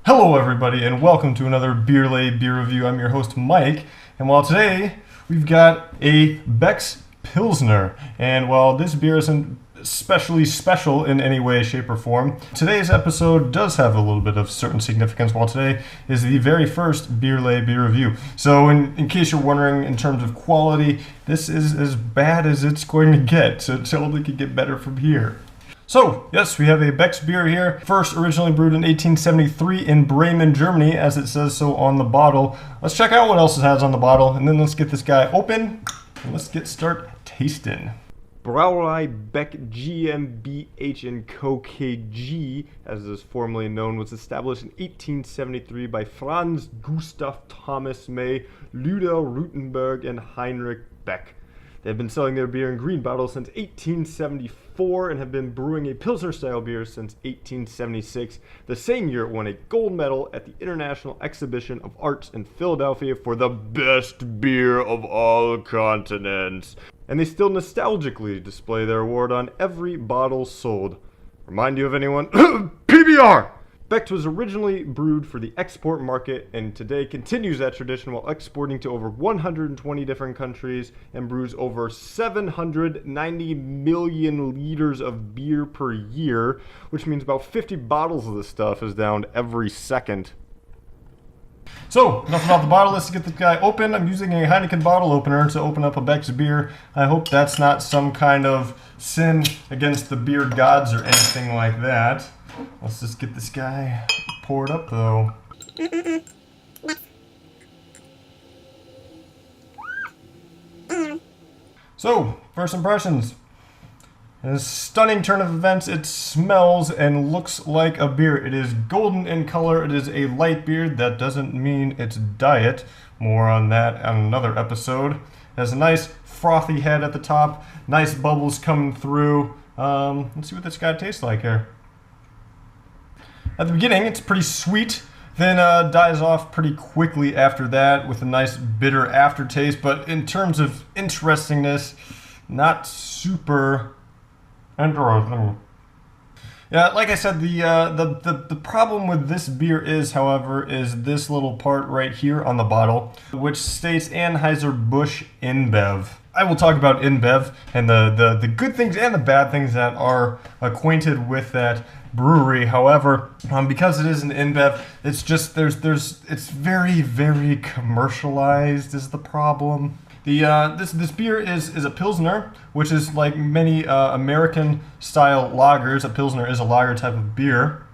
Hello everybody and welcome to another Beer Review. I'm your host Mike, and while today we've got a Becks Pilsner, and while this beer isn't especially special in any way, shape, or form, today's episode does have a little bit of certain significance, while today is the very first Beer Review. So in case you're wondering, in terms of quality, this is as bad as it's going to get, so it totally could get better from here. So, yes, we have a Becks beer here. First originally brewed in 1873 in Bremen, Germany, as it says so on the bottle. Let's check out what else it has on the bottle, and then let's get this guy open, and let's start tasting. Brauerei Beck GmbH & Co. KG, as it is formerly known, was established in 1873 by Franz Gustav Thomas May, Luder Rutenberg, and Heinrich Beck. They have been selling their beer in green bottles since 1874 and have been brewing a Pilsner-style beer since 1876, the same year it won a gold medal at the International Exhibition of Arts in Philadelphia for the best beer of all continents. And they still nostalgically display their award on every bottle sold. Remind you of anyone? PBR! Becks was originally brewed for the export market and today continues that tradition while exporting to over 120 different countries and brews over 790 million liters of beer per year, which means about 50 bottles of this stuff is downed every second. So, enough about the bottle. Let's get this guy open. I'm using a Heineken bottle opener to open up a Becks beer. I hope that's not some kind of sin against the beer gods or anything like that. Let's just get this guy poured up, though. So, first impressions. In a stunning turn of events, it smells and looks like a beer. It is golden in color. It is a light beer. That doesn't mean it's diet. More on that on another episode. It has a nice frothy head at the top. Nice bubbles coming through. Let's see what this guy tastes like here. At the beginning, it's pretty sweet, then dies off pretty quickly after that with a nice bitter aftertaste. But in terms of interestingness, not super interesting. Yeah, like I said, the problem with this beer is, however, is this little part right here on the bottle, which states Anheuser-Busch InBev. I will talk about InBev and the good things and the bad things that are acquainted with that brewery. However, because it is an InBev, it's just it's very, very commercialized is the problem. This beer is a Pilsner, which is like many American style lagers. A Pilsner is a lager type of beer.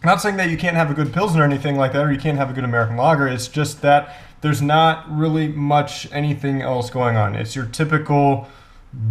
Not saying that you can't have a good Pilsner or anything like that, or you can't have a good American lager. It's just that there's not really much anything else going on. It's your typical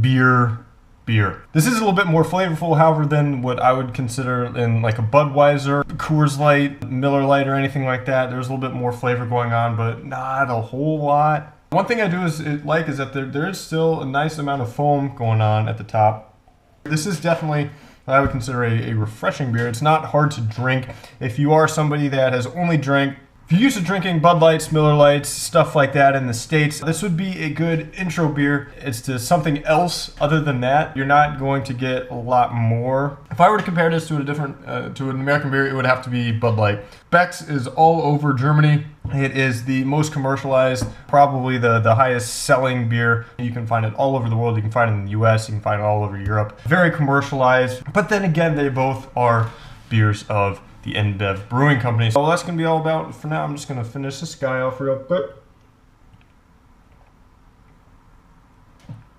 beer. This is a little bit more flavorful, however, than what I would consider in like a Budweiser, Coors Light, Miller Lite, or anything like that. There's a little bit more flavor going on, but not a whole lot. One thing I do is that there is still a nice amount of foam going on at the top. This is definitely what I would consider a refreshing beer. It's not hard to drink. If you are somebody that has only drank, if you're used to drinking Bud Lights, Miller Lights, stuff like that in the States, this would be a good intro beer. It's to something else other than that. You're not going to get a lot more. If I were to compare this to a different, to an American beer, it would have to be Bud Light. Becks is all over Germany. It is the most commercialized, probably the highest selling beer. You can find it all over the world. You can find it in the US, you can find it all over Europe. Very commercialized, but then again, they both are beers of the InBev Brewing Company. So that's going to be all about for now. I'm just going to finish this guy off real quick.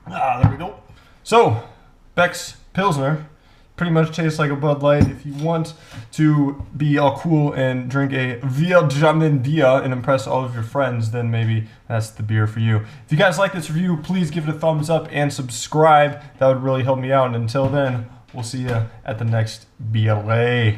There we go. So, Becks Pilsner pretty much tastes like a Bud Light. If you want to be all cool and drink a Wir Jammen Bier and impress all of your friends, then maybe that's the beer for you. If you guys like this review, please give it a thumbs up and subscribe. That would really help me out. And until then, we'll see you at the next BLA.